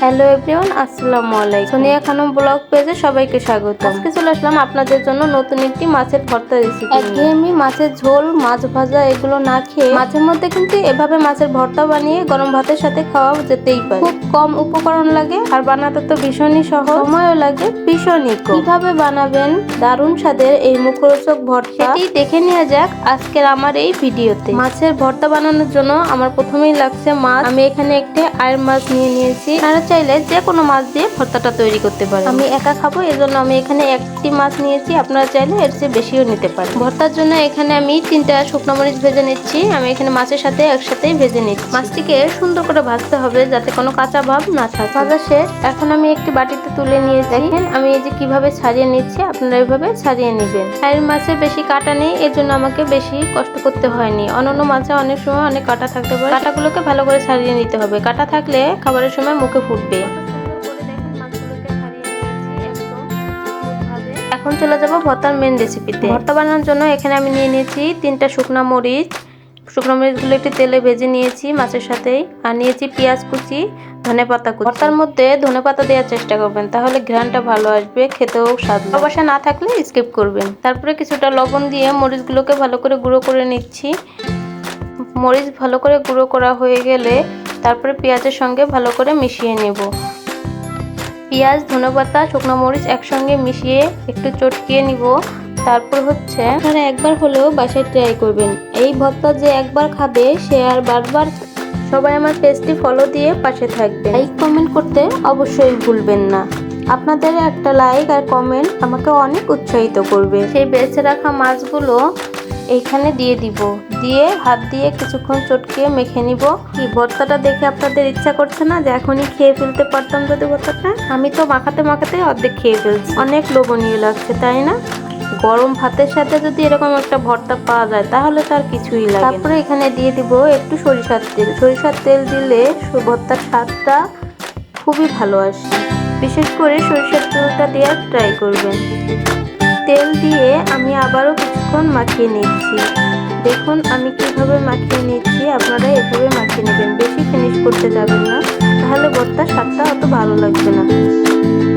Hello everyone, আসসালামু আলাইকুম। Sonia Khanam blog পেজে সবাইকে স্বাগত। আজকে চলে আসলাম আপনাদের জন্য নতুন একটি মাছের ভর্তা রেসিপি। একঘেয়েমি মাছের ঝোল, মাছ ভাজা এগুলো না খেয়ে মাছের মধ্যে কিন্তু এভাবে মাছের ভর্তা বানিয়ে গরম ভাতের সাথে খাওয়া যেতেই পারে। খুব কম উপকরণ লাগে আর বানাতে তো ভীষণই সহজ, সময়ও লাগে ভীষণই কম। কিভাবে বানাবেন দারুণ স্বাদের এই মুখরোচক ভর্তা সেটি দেখে নেওয়া যাক আজকের আমার এই ভিডিওতে। মাছের ভর্তা বানানোর জন্য আমার প্রথমেই লাগছে মাছ। আমি এখানে একটি আয়ের মাছ নিয়েছি। চাইলে যে কোনো মাছ দিয়ে ভর্তাটা তৈরি করতে পারেন। আমি একা খাবো, এজন্য আমি এখানে একটি মাছ নিয়েছি। আপনারা চাইলে এর চেয়ে বেশিও নিতে পারেন। ভর্তার জন্য এখানে আমি 3টা শুকনো মরিচ ভেজে নিচ্ছি। আমি এখানে মাছের সাথে একসাথেই ভেজে নিচ্ছি। মাছটিকে সুন্দর করে ভাজতে হবে যাতে কোনো কাঁচা ভাব না থাকে। ভাজা শেষ, এখন আমি একটি বাটিতে তুলে নিয়ে দেখেন আমি এই যে কিভাবে ছাড়িয়ে নিচ্ছি, আপনারা এইভাবে ছাড়িয়ে নেবেন। আর মাছে বেশি কাটা নেই, এর জন্য আমাকে বেশি কষ্ট করতে হয়নি। অন্যান্য মাছে অনেক সময় অনেক কাটা থাকতে পারে, কাটাগুলোকে ভালো করে ছাড়িয়ে নিতে হবে। কাটা থাকলে খাবারের সময় মুখে ফুটবে। এখন চলে যাব ভর্তার মেন রেসিপিতে। ভর্তা বানানোর জন্য এখানে আমি নিয়ে নিয়েছি 3টা শুকনো মরিচ। শুকনো মরিচগুলো একটু তেলে ভেজে নিয়েছি মাছের সাথেই। আর নিয়েছি পেঁয়াজ কুচি, ধনেপাতা কুচি। ভর্তার মধ্যে ধনেপাতা দেওয়ার চেষ্টা করবেন, তাহলে ঘ্রাণটা ভালো আসবে, খেতেও স্বাদ। ভালোবাসা না থাকলে স্কিপ করবেন। তারপরে কিছুটা লবণ দিয়ে মরিচগুলোকে ভালো করে গুঁড়ো করে নিচ্ছি। মরিচ ভালো করে গুঁড়ো করা হয়ে গেলে তারপরে পেঁয়াজের সঙ্গে ভালো করে মিশিয়ে নেব। পেঁয়াজ, ধনেপাতা, শুকনো মরিচ একসঙ্গে মিশিয়ে একটু চটকিয়ে নিব। তারপর হচ্ছে আপনারা একবার হলেও বাসায় ট্রাই করবেন। এই ভর্তা যে একবার খাবে সে আর বারবার। সবাই আমার পেজটি ফলো দিয়ে পাশে থাকবেন। লাইক কমেন্ট করতে অবশ্যই ভুলবেন না। আপনাদের একটা লাইক আর কমেন্ট আমাকে অনেক উৎসাহিত করবে। সেই বেছে রাখা মাছগুলো এইখানে দিয়ে দিব। দিয়ে হাত দিয়ে কিছুক্ষণ চটকিয়ে মেখে নিব। কি ভর্তাটা দেখে আপনাদের ইচ্ছা করছে না যে এখনই খেয়ে ফেলতে পারতাম যদি ভর্তাটা? আমি তো মাখাতে মাখাতে অর্ধেক খেয়ে ফেলছি। অনেক লোভনীয় লাগছে, তাই না? গরম ভাতের সাথে যদি এরকম একটা ভর্তা পাওয়া যায় তাহলে তার কিছুই লাগে। তারপরে এখানে দিয়ে দিব একটু সরিষার তেল। সরিষার তেল দিলে ভর্তার স্বাদটা খুবই ভালো আসে। বিশেষ করে সরিষার তেলটা দিয়ে ট্রাই করবেন। তেল দিয়ে আমি আবারও কিছুক্ষণ মাখিয়ে নিচ্ছি। দেখুন আমি কিভাবে মাখিয়ে নিচ্ছি, আপনারা এভাবে মাখিয়ে নেবেন। বেশি ফিনিশ করতে যাবেন না, তাহলে ভর্তার স্বাদটা অত ভালো লাগবে না।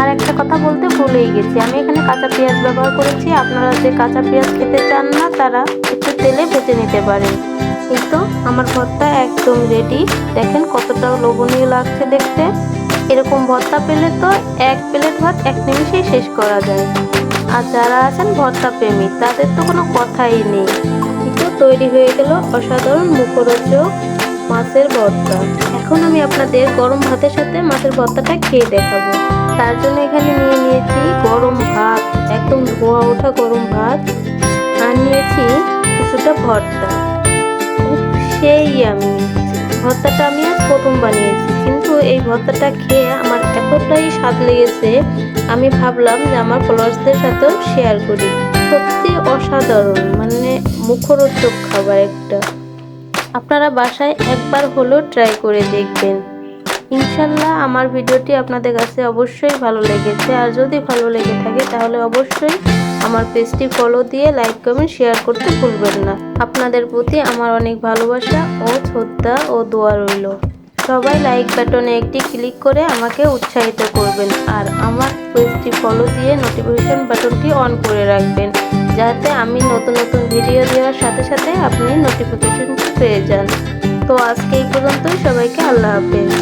আর একটা কথা বলতে ভুলেই গেছি, আমি এখানে কাঁচা পেঁয়াজ ব্যবহার করেছি। আপনারা যে কাঁচা পেঁয়াজ খেতে চান না তারা একটু তেলে ভেজে নিতে পারেন। এই তো আমার ভর্তা একদম রেডি। দেখেন কতটা লোভনীয় লাগছে দেখতে। এরকম ভর্তা পেলে তো 1 প্লেট ভাত 1 নিমিষেই শেষ করা যায়। আর যারা আছেন ভর্তা প্রেমী তাদের তো কোনো কথাই নেই। তো তৈরি হয়ে গেল অসাধারণ মুখরোচক মাছের ভর্তা। এখন আমি আপনাদের গরম ভাতের সাথে মাছের ভর্তাটা খেয়ে দেখাবো। তার জন্য এখানে নিয়ে নিয়েছি গরম ভাত, একদম ধোয়া ওঠা গরম ভাত। আর নিয়েছি কিছুটা ভর্তা। সেই আমি ভর্তাটা আমি আজ প্রথম বানিয়েছি, কিন্তু এই ভর্তাটা খেয়ে আমার এতটাই স্বাদ লেগেছে আমি ভাবলাম যে আমার ফলোয়ার্সদের সাথেও শেয়ার করি। সত্যি অসাধারণ, মানে মুখরোচক খাবার একটা। আপনারা বাসায় একবার হলেও ট্রাই করে দেখবেন। ইনশাল্লাহ আমার ভিডিওটি আপনাদের কাছে অবশ্যই ভালো লেগেছে। আর যদি ভালো লেগে থাকে তাহলে অবশ্যই আমার পেজটি ফলো দিয়ে লাইক কমেন্ট শেয়ার করতে ভুলবেন না। আপনাদের প্রতি আমার অনেক ভালোবাসা ও শ্রদ্ধা ও দোয়া রইল। সবাই লাইক বাটনে একটি ক্লিক করে আমাকে উৎসাহিত করবেন। আর আমার পেজটি ফলো দিয়ে নোটিফিকেশন বাটনটি অন করে রাখবেন, যাতে আমি নতুন নতুন ভিডিও দেওয়ার সাথে সাথে আপনি নোটিফিকেশন পেয়ে যান। তো আজকে এই পর্যন্তই। সবাইকে আল্লাহ হাফেজ।